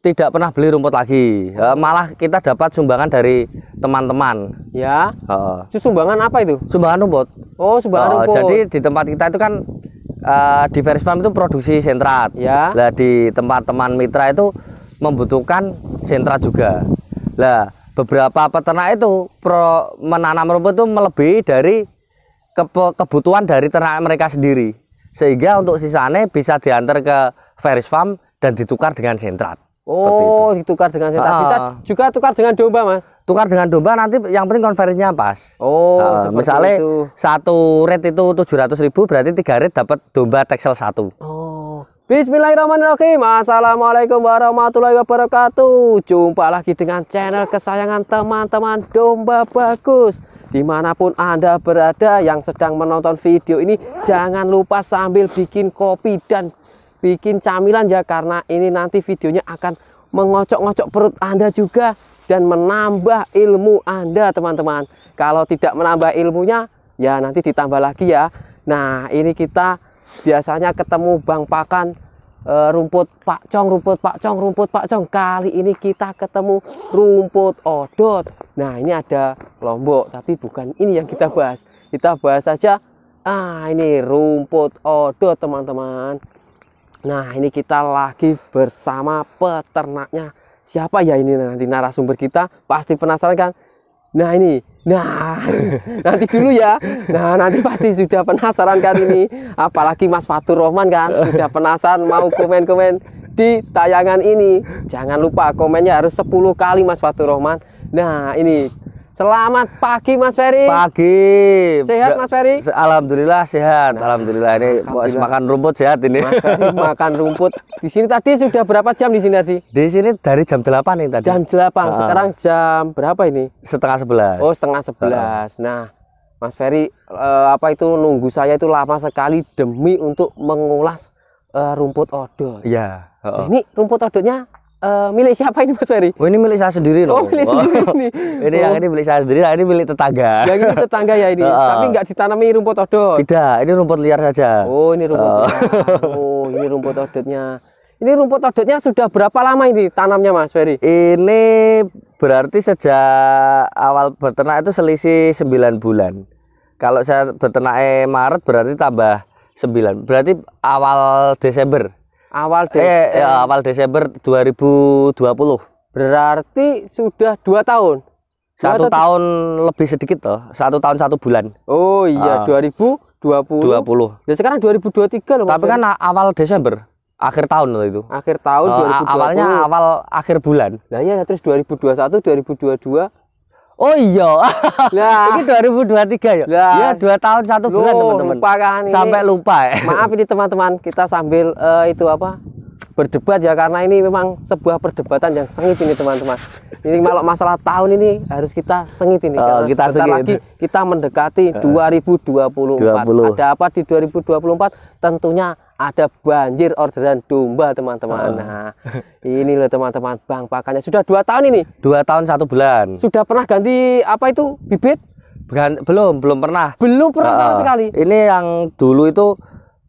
tidak pernah beli rumput lagi. Malah kita dapat sumbangan dari teman-teman. Ya. Itu sumbangan apa itu? Sumbangan rumput. Oh, sumbangan rumput. Jadi di tempat kita itu kan di Feris Farm itu produksi sentrat. Ya. Nah, di tempat teman mitra itu membutuhkan sentrat juga. Nah, beberapa peternak itu menanam rumput itu melebihi dari kebutuhan dari ternak mereka sendiri. Sehingga untuk sisanya bisa diantar ke Feris Farm dan ditukar dengan sentrat. Oh, ditukar dengan sentrat. Bisa juga tukar dengan domba, Mas? Tukar dengan domba, nanti yang penting konversinya pas. Oh, misalnya itu. Satu red itu 700.000, berarti 3 red dapat domba Texel 1. Oh. Bismillahirrahmanirrahim. Assalamualaikum warahmatullahi wabarakatuh. Jumpa lagi dengan channel kesayangan teman-teman Domba Bagus. Dimanapun Anda berada yang sedang menonton video ini, jangan lupa sambil bikin kopi dan bikin camilan ya, karena ini nanti videonya akan mengocok-ngocok perut Anda juga dan menambah ilmu Anda, teman-teman. Kalau tidak menambah ilmunya ya nanti ditambah lagi ya. Nah, ini kita biasanya ketemu Bang Pakan, rumput Pak Cong. Kali ini kita ketemu rumput odot. Nah, ini ada Lombok, tapi bukan ini yang kita bahas. Kita bahas saja ini rumput odot, teman-teman. Nah, ini kita lagi bersama peternaknya. Siapa ya ini nanti narasumber kita? Pasti penasaran kan? Nah, ini. Nah, nanti dulu ya. Nah, nanti pasti sudah penasaran kan ini. Apalagi Mas Fatur Rahman kan sudah penasaran mau komen-komen di tayangan ini. Jangan lupa komennya harus 10 kali Mas Fatur Rahman. Nah, ini. Selamat pagi Mas Ferry. Pagi. Sehat Mas Ferry? Alhamdulillah sehat. Nah, alhamdulillah ini makan rumput sehat ini. Mas Ferry makan rumput. Di sini tadi sudah berapa jam di sini tadi? Di sini dari jam 8 nih tadi. Jam 8. Sekarang jam berapa ini? Setengah 11. Oh, setengah 11. Nah, Mas Ferry apa itu nunggu saya itu lama sekali demi untuk mengulas rumput odot. Iya. Ini rumput odotnya milik siapa ini Mas Ferry? Oh, ini milik saya sendiri loh. Oh, milik sendiri ini. Ini yang ini milik saya sendiri, ini milik tetangga. Yang ini tetangga ya ini. Tapi nggak ditanami rumput odot. Tidak, ini rumput liar saja. Oh, ini rumput liar. Oh, ini rumput odotnya. Ini rumput odotnya sudah berapa lama ini tanamnya Mas Ferry? Ini berarti sejak awal beternak itu selisih 9 bulan. Kalau saya beternak Maret berarti tambah 9. Berarti awal Desember. Awal Desember 2020. Berarti sudah 2 tahun. 1 tahun lebih sedikit loh. 1 tahun 1 bulan. Oh iya, 2020. Ya sekarang 2023 loh. Tapi kan awal Desember, akhir tahun loh itu. Akhir tahun 2020. Awalnya awal akhir bulan. Nah iya, terus 2021, 2022. Oh iya. Nah, ini 2023 ya. Ya 2 tahun 1 bulan teman-teman. Lupa kan ini. Sampai lupa ya. Maaf ini teman-teman, kita sambil itu apa? Berdebat ya, karena ini memang sebuah perdebatan yang sengit ini teman-teman. Ini kalau masalah tahun ini harus kita sengit ini karena kita sebentar lagi kita mendekati 2024. Ada apa di 2024? Tentunya ada banjir orderan domba teman-teman. Nah, ini loh teman-teman, Bang Pakannya sudah 2 tahun ini. 2 tahun 1 bulan. Sudah pernah ganti apa itu bibit? Belum pernah. Belum pernah sama sekali. Ini yang dulu itu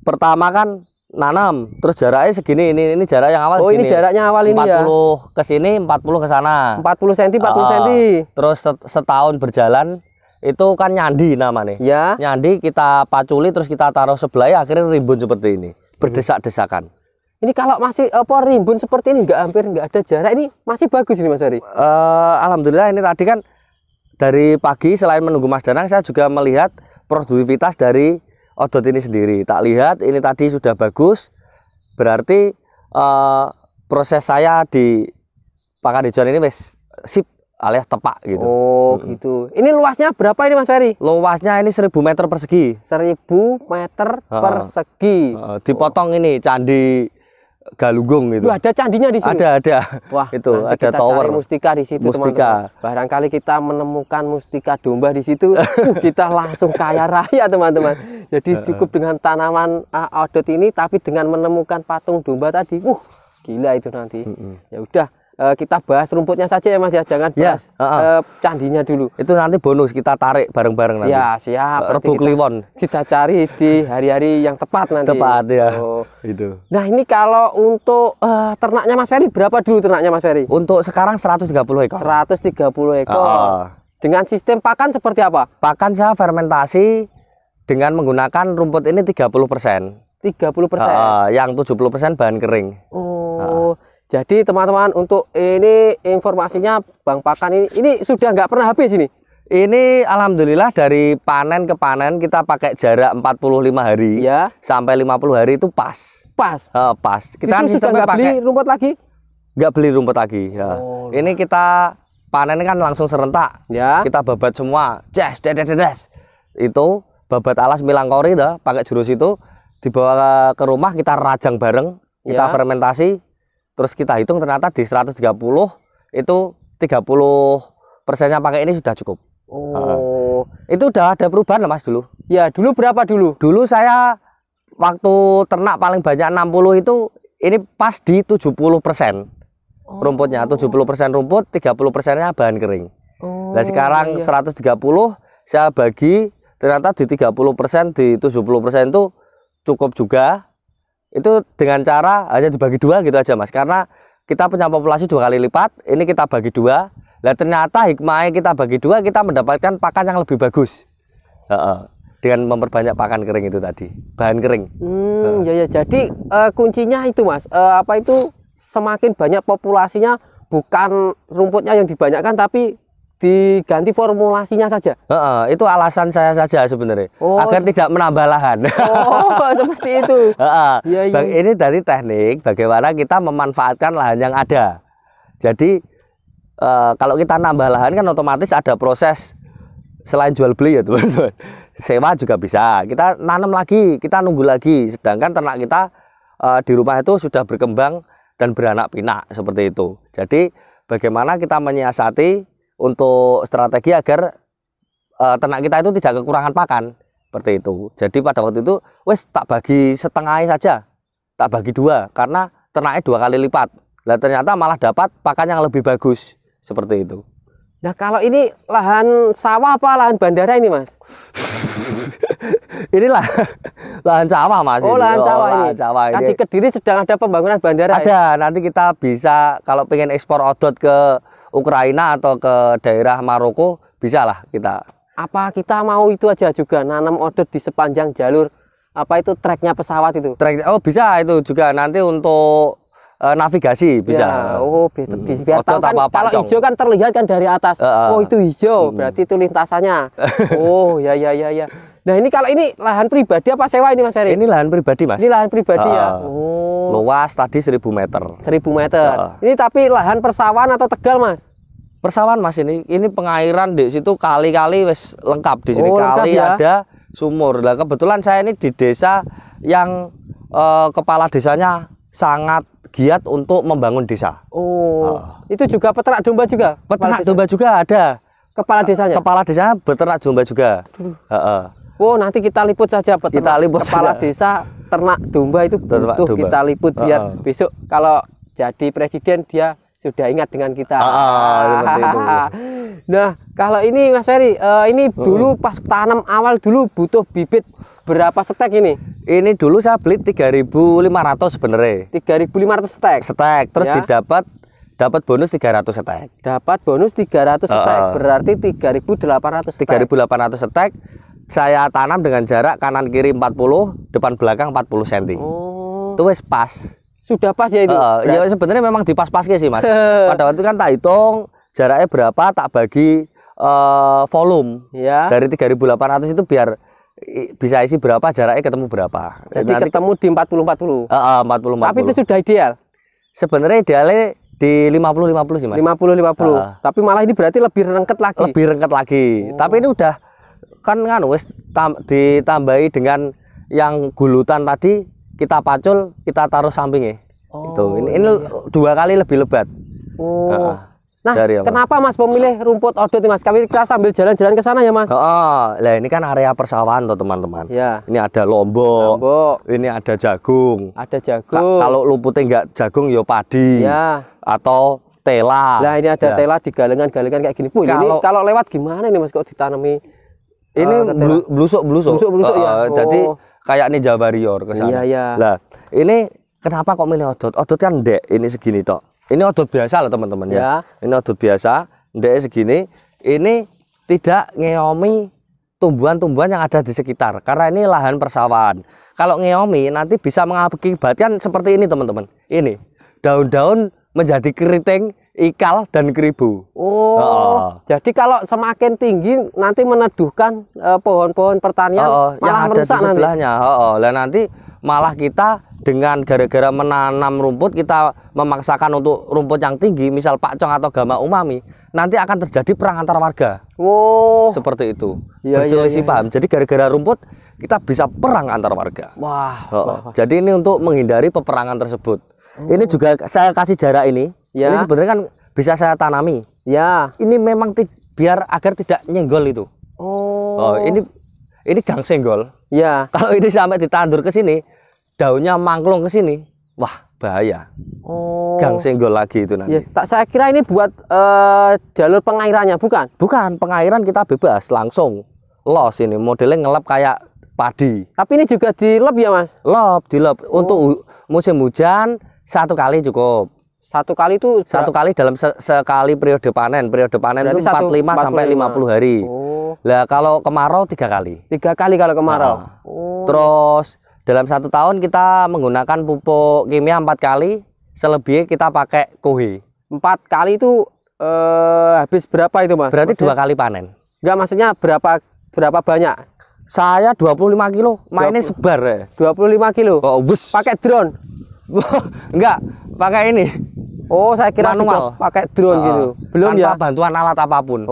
pertama kan nanam, terus jaraknya segini, ini jarak yang awal segini. Oh, ini jaraknya awal ini 40 ya. 40 ke sini, 40 ke sana. 40 cm, 40 cm. Terus setahun berjalan itu kan nyandi namanya. Ya. Nyandi kita paculi terus kita taruh sebelah, akhirnya rimbun seperti ini, berdesak-desakan. Ini kalau masih rimbun seperti ini, hampir nggak ada jarak, ini masih bagus ini Mas Ferry. Alhamdulillah ini tadi kan dari pagi selain menunggu Mas Danang, saya juga melihat produktivitas dari odot ini sendiri. Tak lihat ini tadi sudah bagus, berarti proses saya di pakan hijauan ini wes sip alias tepak gitu. Oh gitu. Ini luasnya berapa ini Mas Ferry? Luasnya ini 1000 meter persegi. 1000 meter persegi. Dipotong ini candi Galunggung gitu. Ada candinya di sini. Ada. Wah, itu ada kita tower. Cari mustika di situ, teman-teman. Barangkali kita menemukan mustika domba di situ, kita langsung kaya raya, teman-teman. Jadi cukup dengan tanaman odot ini, tapi dengan menemukan patung domba tadi, gila itu nanti. Ya udah, kita bahas rumputnya saja ya Mas ya, jangan Ya, bahas candinya dulu. Itu nanti bonus kita tarik bareng-bareng nanti. Ya siap. Rebo Kliwon. Kita cari di hari-hari yang tepat nanti. Tepat ya. Oh. Itu. Nah ini kalau untuk ternaknya Mas Ferry, berapa dulu ternaknya Mas Ferry? Untuk sekarang 130 ekor. 130 ekor. Dengan sistem pakan seperti apa? Pakan saya fermentasi dengan menggunakan rumput ini 30%. 30%. Yang 70% bahan kering. Oh. Jadi teman-teman, untuk ini informasinya Bang Pakan ini sudah nggak pernah habis ini. Ini alhamdulillah dari panen ke panen kita pakai jarak 45 hari Ya. sampai 50 hari itu pas. Pas. Pas. Kita Itu sudah nggak beli rumput lagi? Nggak beli rumput lagi. Ya. Oh. Ini kita panen kan langsung serentak. Ya. Kita babat semua. Des. Itu babat alas milangkori dah, pakai jurus itu dibawa ke rumah kita rajang bareng, kita Ya. fermentasi. Terus kita hitung ternyata di 130 itu 30%-nya pakai ini sudah cukup. Oh. Itu udah ada perubahan lah Mas dulu. Ya, dulu berapa dulu? Dulu saya waktu ternak paling banyak 60 itu ini pas di 70%. Rumputnya 70% rumput, 30%-nya bahan kering. Nah sekarang 130 saya bagi ternyata di 30%, di 70% itu cukup juga. Itu dengan cara hanya dibagi dua gitu aja Mas, karena kita punya populasi 2 kali lipat, ini kita bagi dua. Lah ternyata hikmahnya kita bagi dua, kita mendapatkan pakan yang lebih bagus dengan memperbanyak pakan kering itu tadi, bahan kering. Ya jadi kuncinya itu Mas, apa itu semakin banyak populasinya, bukan rumputnya yang dibanyakan tapi diganti formulasinya saja. Itu alasan saya saja sebenarnya, agar tidak menambah lahan. Seperti itu. Ya. Ini dari teknik bagaimana kita memanfaatkan lahan yang ada. Jadi kalau kita nambah lahan kan otomatis ada proses selain jual beli ya teman-teman. Sewa juga bisa. Kita nanam lagi, kita nunggu lagi. Sedangkan ternak kita di rumah itu sudah berkembang dan beranak pinak seperti itu. Jadi bagaimana kita menyiasati untuk strategi agar ternak kita itu tidak kekurangan pakan seperti itu. Jadi pada waktu itu wes tak bagi setengahnya saja, tak bagi dua karena ternaknya 2 kali lipat. Lah ternyata malah dapat pakan yang lebih bagus seperti itu. Nah kalau ini lahan sawah apa lahan bandara ini Mas? Inilah lahan sawah Mas. Lahan sawah ini. Kan di Kediri sedang ada pembangunan bandara. Ada. Nanti kita bisa kalau pengen ekspor odot ke Ukraina atau ke daerah Maroko, bisa lah kita. Apa kita mau itu aja juga nanam odot di sepanjang jalur apa itu treknya pesawat itu? Bisa itu juga nanti untuk navigasi bisa. Ya, biar tahu kan kalau hijau kan terlihat kan dari atas. Itu hijau, berarti itu lintasannya. Ya. Nah ini kalau ini lahan pribadi apa sewa ini Mas Ferry? Ini lahan pribadi Mas. Ini lahan pribadi ya. Luas tadi 1000 meter. 1000 meter. Ini tapi lahan persawahan atau Tegal Mas? Persawahan Mas ini pengairan di situ kali-kali wes lengkap di sini kali ya? Ada sumur. Lah kebetulan saya ini di desa yang kepala desanya sangat giat untuk membangun desa. Itu juga peternak domba juga? Peternak domba juga ada. Kepala desanya? Kepala desanya beternak domba juga. Nanti kita liput saja kepala desa ternak domba itu butuh kita liput biar besok kalau jadi presiden dia sudah ingat dengan kita. Nah kalau ini Mas Ferry, ini dulu pas tanam awal dulu butuh bibit berapa stek ini? Ini dulu saya beli 3.500 sebenarnya. 3.500 stek. Terus dapat bonus 300 stek. Dapat bonus 300 stek, berarti 3.800 stek. 3.800 stek. Saya tanam dengan jarak kanan kiri 40, depan belakang 40 cm. Itu wes pas. Sudah pas ya itu? Ya sebenarnya memang dipas-pasnya sih Mas. Pada waktu kan tak hitung jaraknya berapa, tak bagi volume. Ya. Dari 3.800 itu biar bisa isi berapa, jaraknya ketemu berapa. Jadi nanti ketemu di 40-40. 40-40. Tapi itu sudah ideal. Sebenarnya idealnya di 50-50 sih Mas. 50-50. Tapi malah ini berarti lebih rengket lagi. Lebih rengket lagi. Tapi ini udah kan wis ditambahi dengan yang gulutan tadi, kita pacul, kita taruh sampingnya. Ini 2 kali lebih lebat. Nah, kenapa Mas memilih rumput odot Mas? Kita sambil jalan-jalan ke sana ya Mas. Lah ini kan area persawahan tuh teman-teman. Ya. Ini ada lombok. Ini ada jagung. Ada jagung. Kalau luputnya enggak jagung ya padi. Ya. Atau tela. Nah, ini ada tela di galengan-galengan kayak gini. Puh, ini kalau lewat gimana ini Mas kok ditanami? Ini blusuk-blusuk. Blusuk-blusuk ya. Jadi kayak Ninja Warrior ke sana. Iya, iya. Lah, ini kenapa kok milih odot? Odot kan ndek, ini segini tok. Ini odot biasa loh teman-teman ya. Ini odot biasa, ndek segini. Ini tidak ngeomi tumbuhan-tumbuhan yang ada di sekitar karena ini lahan persawahan. Kalau ngeomi nanti bisa mengakibatkan seperti ini teman-teman. Ini daun-daun menjadi keriting, ikal dan keribu. Jadi kalau semakin tinggi nanti meneduhkan pohon-pohon pertanian malah merusak di sebelahnya. Lah nanti malah kita dengan gara-gara menanam rumput kita memaksakan untuk rumput yang tinggi, misal pakcong atau gama umami, nanti akan terjadi perang antar warga. Seperti itu. Berselisih paham. Jadi gara-gara rumput kita bisa perang antar warga. Jadi ini untuk menghindari peperangan tersebut. Ini juga saya kasih jarak ini. Ini sebenarnya kan bisa saya tanami. Ini memang biar agar tidak nyenggol itu. Ini gang senggol. Kalau ini sampai ditandur ke sini, daunnya mangklung ke sini, wah bahaya. Gang senggol lagi itu nanti. Saya kira ini buat jalur pengairannya, bukan? Bukan, pengairan kita bebas langsung. Los ini modelnya ngelap kayak padi. Tapi ini juga dilep ya Mas? Dilep. Untuk musim hujan 1 kali cukup. 1 kali itu? 1 kali dalam sekali periode panen. Periode panen itu 45 sampai 50 hari. Lah kalau kemarau 3 kali. 3 kali kalau kemarau. Terus dalam 1 tahun kita menggunakan pupuk kimia 4 kali. Selebihnya kita pakai kohe. 4 kali itu habis berapa itu Mas? Berarti maksudnya 2 kali panen. Enggak, maksudnya berapa banyak? Saya 25 kilo, mainnya sebar ya. 25 kilo? Pakai drone? Enggak, pakai ini. Saya kira manual. Pakai drone gitu. Belum tanpa bantuan alat apapun.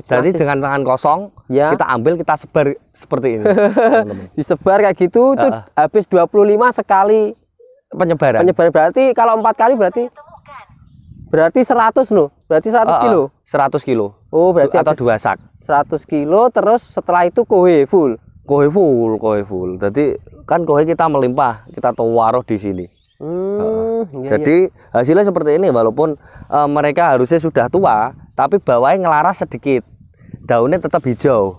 Jadi dengan tangan kosong, kita ambil, kita sebar seperti ini. Disebar kayak gitu, itu habis 25 sekali penyebaran. Berarti kalau 4 kali berarti 100 loh. Berarti 100 kilo. 100 kilo. Berarti atau 2 sak. 100 kilo terus setelah itu kohe full. Kohe full. Jadi kan kohe kita melimpah, kita taruh di sini. Jadi hasilnya seperti ini, walaupun mereka harusnya sudah tua, tapi bawahnya ngelaras sedikit. Daunnya tetap hijau.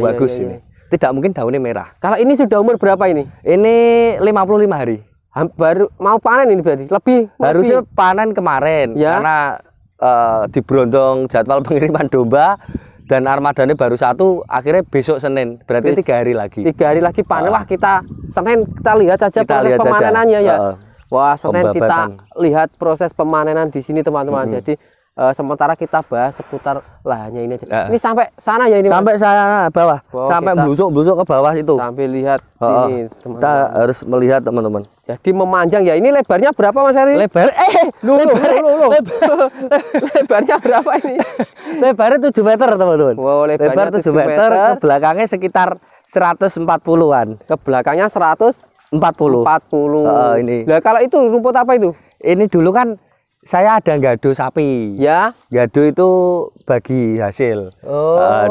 Bagus ini. Tidak mungkin daunnya merah. Kalau ini sudah umur berapa ini? Ini 55 hari. Baru mau panen ini berarti? Harusnya panen kemarin karena diberondong jadwal pengiriman domba dan armadanya baru 1, akhirnya besok Senin, berarti 3 hari lagi. 3 hari lagi panen. Wah, kita Senin kita lihat saja proses pemanenannya ya. Wah, Senin kita lihat proses pemanenan di sini teman-teman. Jadi sementara kita bahas seputar lahannya ini aja. Ini sampai sana ya ini? Sampai sana bawah. Sampai blusuk-blusuk ke bawah itu. Sampai lihat ini teman-teman. Kita harus melihat teman-teman. Jadi memanjang ya. Ini lebarnya berapa Mas Heri? Lebarnya berapa ini? Lebarnya 7 meter teman-teman. Lebar 7 meter. Ke belakangnya sekitar 140-an. Ke belakangnya 140. Ini. Nah, kalau itu rumput apa itu? Ini dulu kan saya ada gado sapi. Gado itu bagi hasil.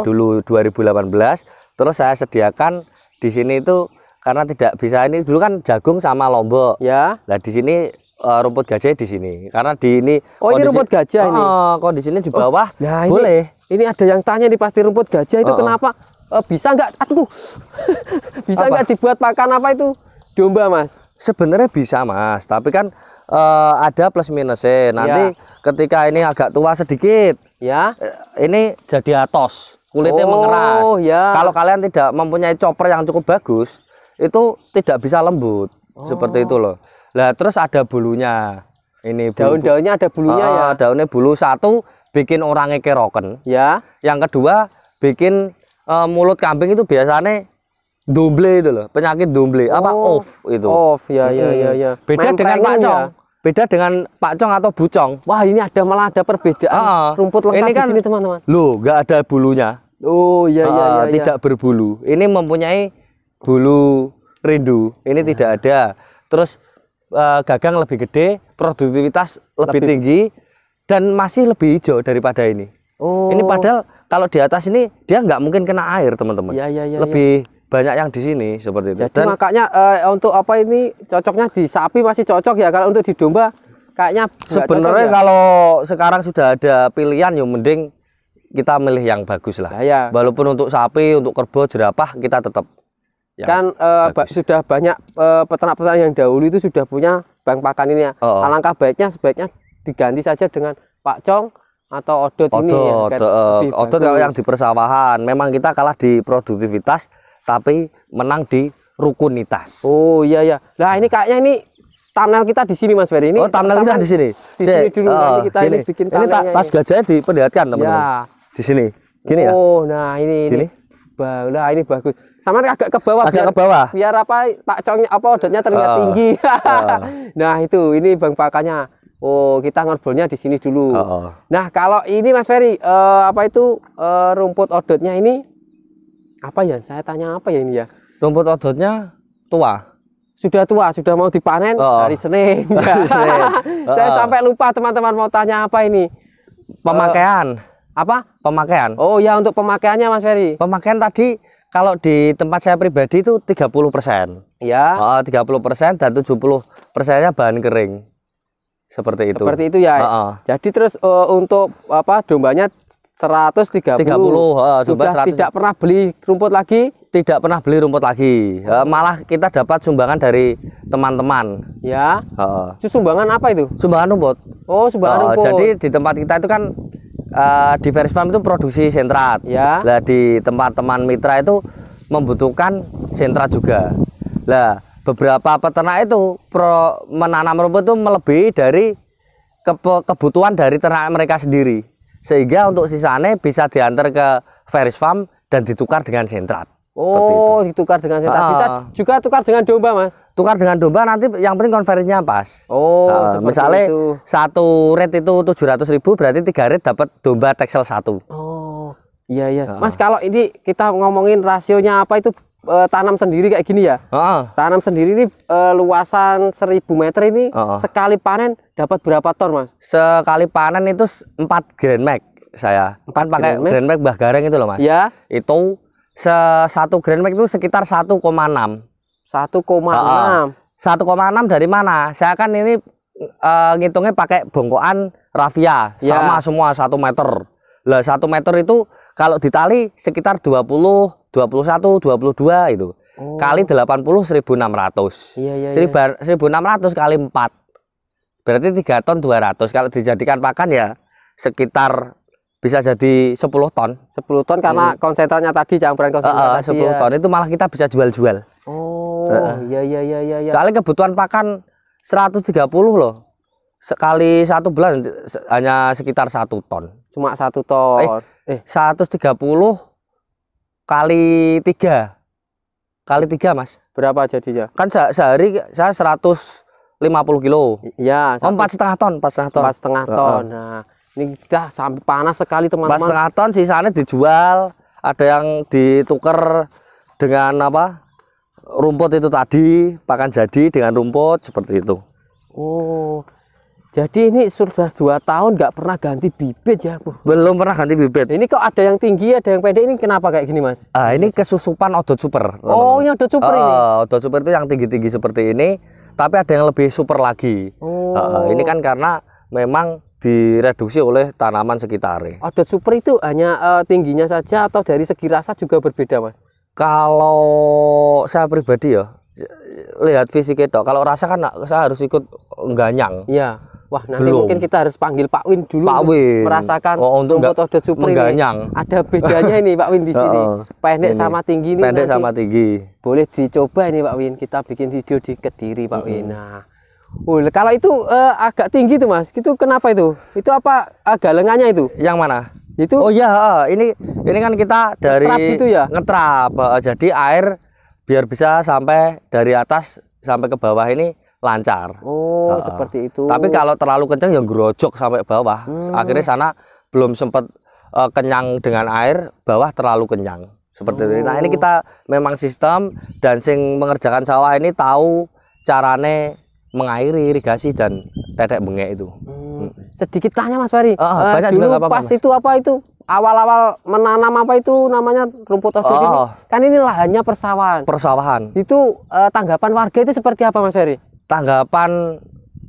Dulu 2018. Terus saya sediakan di sini itu karena tidak bisa, ini dulu kan jagung sama lombok. Nah di sini rumput gajah di sini. Karena di ini. Ini rumput gajah ini. Kondisinya di bawah. Boleh. Ini ada yang tanya nih pasti rumput gajah itu kenapa? Bisa nggak? Aduh. Bisa nggak dibuat pakan apa itu? Domba Mas? Sebenarnya bisa Mas, tapi kan ada plus minusnya. Nanti ketika ini agak tua sedikit, ini jadi atos, kulitnya mengeras. Kalau kalian tidak mempunyai chopper yang cukup bagus, itu tidak bisa lembut. Seperti itu loh. Lah terus ada bulunya. Ini daun-daunnya ada bulunya ya. Daunnya bulu 1 bikin orangnya keroken. Yang kedua bikin mulut kambing itu biasanya domble itu loh, penyakit domble off itu. Ya. Beda dengan pakcong. Beda dengan pakcong atau bucong. Wah, ini malah ada perbedaan rumput lengkap ini kan, di sini teman-teman. Loh, nggak ada bulunya. Tidak berbulu. Ini mempunyai bulu rindu. Ini tidak ada. Terus gagang lebih gede, produktivitas lebih tinggi dan masih lebih hijau daripada ini. Ini padahal kalau di atas ini dia nggak mungkin kena air teman-teman. Lebih banyak yang di sini seperti itu. Jadi makanya untuk apa ini cocoknya di sapi masih cocok ya, kalau untuk di domba kayaknya nggak sebenarnya cocok ya? kalau sekarang sudah ada pilihan, ya mending kita milih yang bagus lah. Ya. Walaupun untuk sapi, untuk kerbau, jerapah kita tetap Kan sudah banyak peternak-peternak yang dahulu itu sudah punya bank pakan ini ya. Alangkah sebaiknya diganti saja dengan pakcong atau odot ini ya. Odot kalau yang di persawahan. Memang kita kalah di produktivitas, tapi menang di rukunitas. Oh iya ya. Nah ini kayaknya ini thumbnail kita di sini Mas Ferry. Ini thumbnail kita di sini. Di sini dulu nanti kita ini bikin thumbnailnya. Ini tas gajahnya diperlihatkan teman-teman. Ya. Di sini. Gini ya. Oh, nah ini. Nah, ini bagus. Sama agak ke bawah. Agak ke bawah. Biar apa pakcongnya apa odotnya terlihat tinggi. Nah, ini bang pakannya. Oh, kita ngobrolnya di sini dulu. Nah, kalau ini Mas Ferry rumput odotnya ini apa ya? Saya tanya apa ya ini ya? Rumput odotnya tua. Sudah tua, sudah mau dipanen hari Senin. Saya sampai lupa teman-teman mau tanya apa ini? Pemakaian. Apa? Pemakaian. Oh ya, untuk pemakaiannya Mas Ferry. Pemakaian tadi kalau di tempat saya pribadi itu 30%. Ya. 30% dan 70%-nya bahan kering. Seperti itu. Seperti itu ya. Jadi terus untuk dombanya 130. Sudah tidak pernah beli rumput lagi? Tidak pernah beli rumput lagi. Malah kita dapat sumbangan dari teman-teman. Ya. Itu sumbangan apa itu? Sumbangan rumput. Oh, sumbangan rumput. Jadi di tempat kita itu kan di Faris Farm itu produksi sentrat. Ya. Nah, di tempat teman mitra itu membutuhkan sentrat juga. Nah, beberapa peternak itu menanam rumput itu melebihi dari kebutuhan dari ternak mereka sendiri. Sehingga untuk sisanya bisa diantar ke Faris Farm dan ditukar dengan sentrat. Oh, ditukar dengan sentrat. Bisa juga tukar dengan domba, Mas? Tukar dengan domba nanti yang penting konversinya pas. Oh, misalnya itu. Satu red itu 700.000, berarti 3 red dapat domba Texel 1. Oh, iya iya. Mas, kalau ini kita ngomongin rasionya apa itu tanam sendiri kayak gini ya? Tanam sendiri ini luasan 1000 meter ini sekali panen dapat berapa ton, Mas? Sekali panen itu 4 Grand Max saya. 4 pakai Grand Max Mbah Gareng itu loh, Mas. Ya. Itu satu Grand Max itu sekitar 1,6. 1,6 dari mana? Saya kan ini ngitungnya pakai bongkoan rafia sama semua 1 meter. Lah 1 meter itu kalau ditali sekitar 20, 21, 22 itu. Kali 80 1.600. Iya. 1.600 kali 4. Berarti 3 ton 200. Kalau dijadikan pakan ya sekitar bisa jadi 10 ton. 10 ton karena konsentratnya tadi, campuran konsentrat tadi 10 ton itu malah kita bisa jual-jual. Oh, iya. Soalnya kebutuhan pakan 130 loh. Sekali 1 bulan hanya sekitar 1 ton. Cuma 1 ton. 130 kali 3. Kali 3, Mas. Berapa jadinya? Kan sehari saya 150 kilo. Iya, 4,5 ton, 4,5 ton. 4,5 ton. Nah, ini kita sampai panas sekali, teman-teman. 4,5 ton, sisanya dijual. Ada yang ditukar dengan rumput itu tadi, pakan jadi dengan rumput seperti itu. Oh, jadi ini sudah 2 tahun nggak pernah ganti bibit ya, Bu? Belum pernah ganti bibit. Ini kok ada yang tinggi, ada yang pendek, ini kenapa kayak gini, Mas? Ini kesusupan odot super. Oh, ini odot super ini? Odot super itu yang tinggi-tinggi seperti ini, tapi ada yang lebih super lagi. Ini kan karena memang direduksi oleh tanaman sekitarnya. Odot super itu hanya tingginya saja atau dari segi rasa juga berbeda, Mas? Kalau saya pribadi ya, lihat fisik itu. Kalau rasa kan saya harus ikut ganyang. Iya. Wah, nanti mungkin kita harus panggil Pak Win dulu. Pak Win merasakan untuk odot super mengganyang. Ini. Ada bedanya ini Pak Win di sini. Pendek ini. Sama tinggi ini. Pendek sama tinggi. Boleh dicoba ini Pak Win. Kita bikin video di Kediri Pak Win. Nah, kalau itu agak tinggi tuh, Mas. Itu kenapa itu? Itu apa galengannya itu? Yang mana? Itu. Oh ya, ini kan kita dari ngetrap gitu ya? Ngetrap. Jadi air biar bisa sampai dari atas sampai ke bawah ini lancar. Oh, seperti itu. Tapi kalau terlalu kencang yang gerojok sampai bawah. Akhirnya sana belum sempat kenyang dengan air, bawah terlalu kenyang. Seperti itu. Nah, ini kita memang sistem dan sing mengerjakan sawah ini tahu carane mengairi, irigasi dan tetek bengek itu. Sedikit tanya Mas Fari. Banyak dulu juga pas itu apa itu? Awal-awal menanam apa itu namanya rumput odot ini? Kan ini lahannya persawahan. Persawahan. Itu tanggapan warga itu seperti apa, Mas Ferry? Tanggapan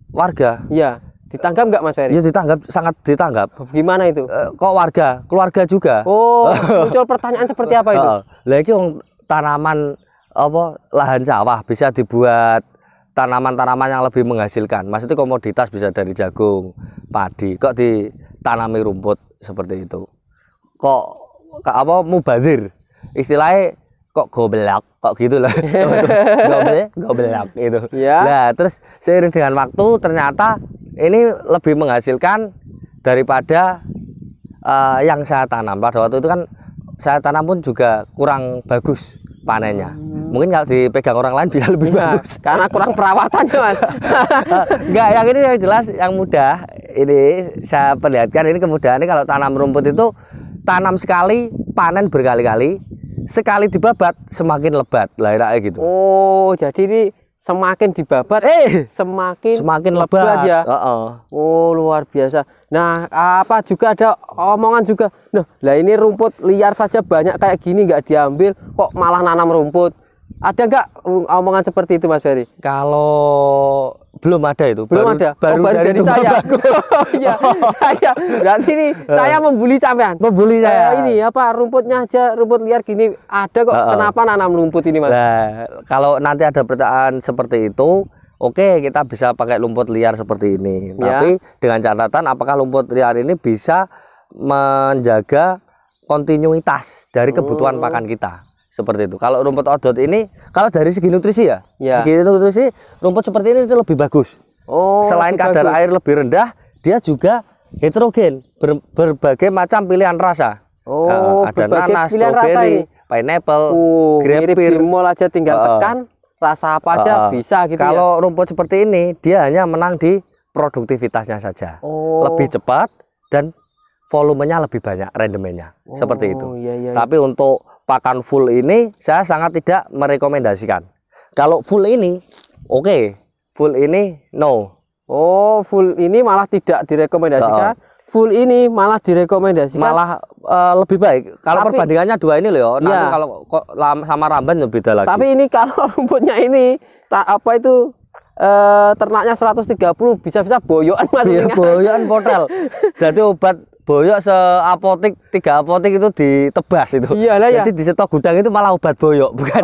warga? Iya. Ditanggap nggak Mas Ferry? Ya ditanggap, sangat ditanggap. Gimana itu? Kok keluarga juga. Oh, muncul pertanyaan seperti apa itu? Lagi tanaman apa lahan sawah bisa dibuat tanaman-tanaman yang lebih menghasilkan. Maksudnya komoditas bisa dari jagung, padi. Kok ditanami rumput seperti itu? Kok apa mubazir? Istilahnya kok gobelak, kok gitu lah. Gobelak itu. Ya. Nah, terus seiring dengan waktu ternyata ini lebih menghasilkan daripada yang saya tanam. Pada waktu itu kan saya tanam pun juga kurang bagus panennya. Mungkin kalau dipegang orang lain bisa lebih bagus. Karena kurang perawatannya Mas. Enggak, yang ini yang jelas yang mudah. Ini saya perlihatkan ini kemudahannya kalau tanam rumput itu tanam sekali, panen berkali-kali. Sekali dibabat semakin lebat. Lah kayak gitu. Oh, jadi ini semakin dibabat semakin lebat ya. Oh, luar biasa. Nah, apa juga ada omongan juga. Nah, ini rumput liar saja banyak kayak gini nggak diambil, kok malah nanam rumput. Ada nggak omongan seperti itu Mas Ferry? Kalau belum ada itu. Belum ada. Baru dari saya. Oh iya. Saya berarti ini saya membuli sampean. Membuli saya. Ini apa rumputnya aja rumput liar gini ada kok. Kenapa nanam rumput ini Mas? Nah, kalau nanti ada pertanyaan seperti itu, oke, kita bisa pakai rumput liar seperti ini. Ya. Tapi dengan catatan apakah rumput liar ini bisa menjaga kontinuitas dari kebutuhan pakan kita. Seperti itu. Kalau rumput odot ini, kalau dari segi nutrisi ya, segi nutrisi rumput seperti ini itu lebih bagus. Oh, selain kadar air lebih rendah, dia juga heterogen, berbagai macam pilihan rasa. Oh, ada nanas, strawberry, pineapple, mirip bimol aja tinggal tekan, rasa apa aja bisa gitu. Kalau rumput seperti ini, dia hanya menang di produktivitasnya saja, lebih cepat dan volumenya lebih banyak, rendemennya seperti itu. Iya. Tapi untuk pakan full ini saya sangat tidak merekomendasikan. Kalau full ini oke, full ini no. Oh, full ini malah tidak direkomendasikan. Full ini malah direkomendasikan. Malah lebih baik. Kalau perbandingannya dua ini loh. Nanti kalau sama ramban beda lagi. Tapi ini kalau rumputnya ini apa itu ternaknya 130 bisa-bisa boyokan Mas. Iya, boyokan portal. Jadi obat boyok seapotik 3 apotik itu ditebas itu. Iyalah ya. Jadi di stok gudang itu malah obat boyok, bukan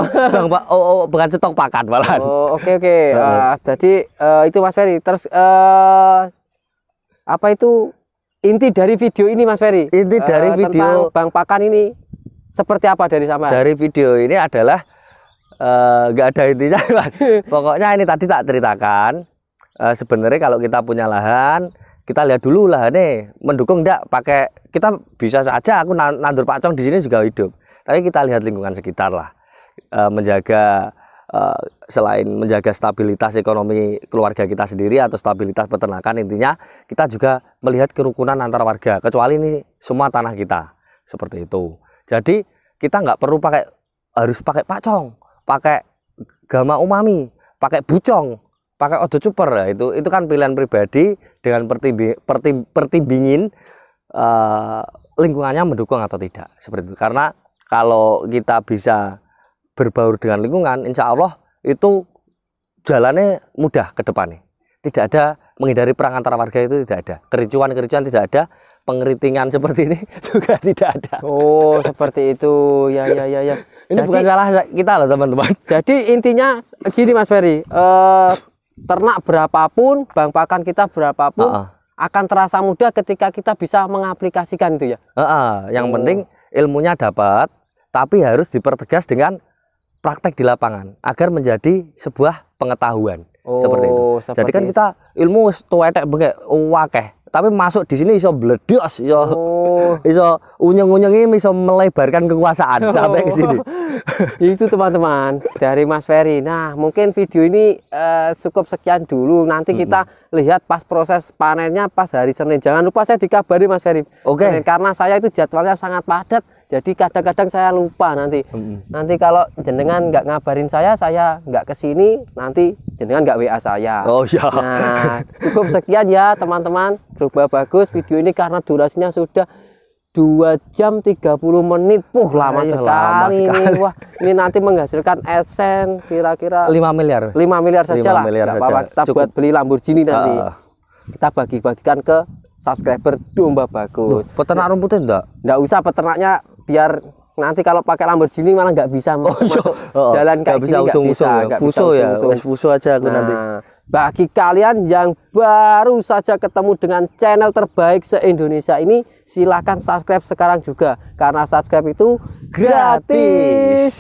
bukan stok pakan malah. Oh, oke. Jadi itu Mas Ferry. Terus apa itu inti dari video ini Mas Ferry? Inti dari video tentang Bang Pakan ini seperti apa dari sama? Dari video ini adalah nggak ada intinya Mas. Pokoknya ini tadi tak ceritakan. Sebenarnya kalau kita punya lahan, kita lihat dulu lahannya mendukung enggak, pakai kita bisa saja aku nandur pacong di sini juga hidup. Tapi kita lihat lingkungan sekitar lah. Menjaga selain menjaga stabilitas ekonomi keluarga kita sendiri atau stabilitas peternakan, intinya kita juga melihat kerukunan antar warga, kecuali ini semua tanah kita seperti itu. Jadi kita nggak perlu harus pakai pacong, pakai gama umami, pakai bucong, pakai odot super ya, itu kan pilihan pribadi dengan pertimbingin lingkungannya mendukung atau tidak seperti itu. Karena kalau kita bisa berbaur dengan lingkungan, insya Allah itu jalannya mudah ke depannya. Tidak ada menghindari perang antara warga, itu tidak ada. Kericuan tidak ada, pengeritingan seperti ini juga tidak ada. Oh, seperti itu. Ya. Ini jadi, bukan salah kita loh teman-teman. Jadi intinya gini Mas Ferry, ternak berapapun, Bang Pakan kita berapapun akan terasa mudah ketika kita bisa mengaplikasikan itu ya. Yang penting ilmunya dapat, tapi harus dipertegas dengan praktek di lapangan agar menjadi sebuah pengetahuan. Seperti itu. Jadi kan kita ilmu tuwetek bengek wakeh, tapi masuk di sini iso bledos, iso unyeng-unyeng ini iso melebarkan kekuasaan sampai ke sini. Itu teman-teman dari Mas Ferry. Nah, mungkin video ini cukup sekian dulu. Nanti kita lihat pas proses panennya pas hari Senin. Jangan lupa saya dikabari Mas Ferry. Oke. Karena saya itu jadwalnya sangat padat. Jadi kadang-kadang saya lupa nanti. Nanti kalau jenengan nggak ngabarin saya nggak kesini. Nanti jenengan nggak WA saya. Oh iya. Nah, cukup sekian ya teman-teman. Coba bagus video ini karena durasinya sudah 2 jam 30 menit. Lama sekali ini. Wah, ini nanti menghasilkan AdSense kira-kira 5 miliar. 5 miliar saja lah. Nggak apa-apa, kita buat beli Lamborghini nanti. kita bagi-bagikan ke subscriber Domba Bagus. Peternak rumputnya Nggak usah peternaknya, biar nanti kalau pakai Lamborghini malah nggak bisa masuk jalan kayak gini, nggak bisa. Fuso ya, fuso aja aku nanti. Bagi kalian yang baru saja ketemu dengan channel terbaik se-Indonesia ini, silahkan subscribe sekarang juga, karena subscribe itu gratis.